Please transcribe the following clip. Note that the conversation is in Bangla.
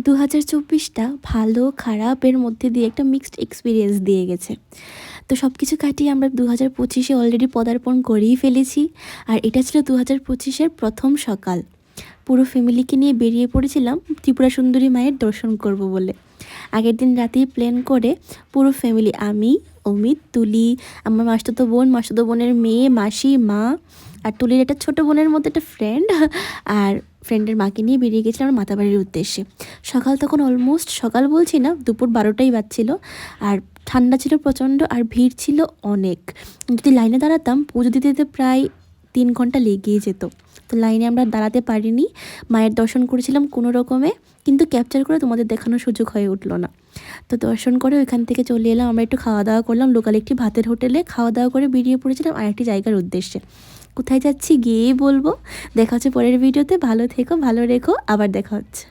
2024টা ভালো খারাপের মধ্যে দিয়ে একটা মিক্সড এক্সপিরিয়েন্স দিয়ে গেছে। তো সব কিছু কাটিয়ে আমরা 2025-এ অলরেডি পদার্পণ করেই ফেলেছি। আর এটা ছিল 2025-এর প্রথম সকাল। পুরো ফ্যামিলিকে নিয়ে বেরিয়ে পড়েছিলাম ত্রিপুরা সুন্দরী মায়ের দর্শন করব বলে। আগের দিন রাতেই প্ল্যান করে পুরো ফ্যামিলি, আমি, অমিত, তুলি, আমার মাসতুতো বোনের মেয়ে, মাসি, মা আর তুলির একটা ছোটো বোনের মধ্যে একটা ফ্রেন্ড আর ফ্রেন্ডের মাকে নিয়ে বেরিয়ে গেছিলাম আমার মাতাবাড়ির উদ্দেশ্যে। সকাল তখন অলমোস্ট, সকাল বলছি না, দুপুর 12টাই বাজছিল। আর ঠান্ডা ছিল প্রচণ্ড আর ভিড় ছিল অনেক। যদি লাইনে দাঁড়াতাম পুজো দিতে দিতে প্রায় 3 ঘন্টা লেগেই যেত। তো লাইনে আমরা দাঁড়াতে পারিনি, মায়ের দর্শন করেছিলাম কোনো রকমে, কিন্তু ক্যাপচার করে তোমাদের দেখানোর সুযোগ হয়ে উঠলো না। তো দর্শন করে ওইখান থেকে চলে এলাম, আমরা একটু খাওয়া দাওয়া করলাম লোকাল একটি ভাতের হোটেলে। খাওয়া দাওয়া করে বেরিয়ে পড়েছিলাম আরেকটি জায়গার উদ্দেশ্যে। কোথায় যাচ্ছি গিয়েই বলবো। দেখা হচ্ছে পরের ভিডিওতে। ভালো থেকো, ভালো রেখো, আবার দেখা হচ্ছে।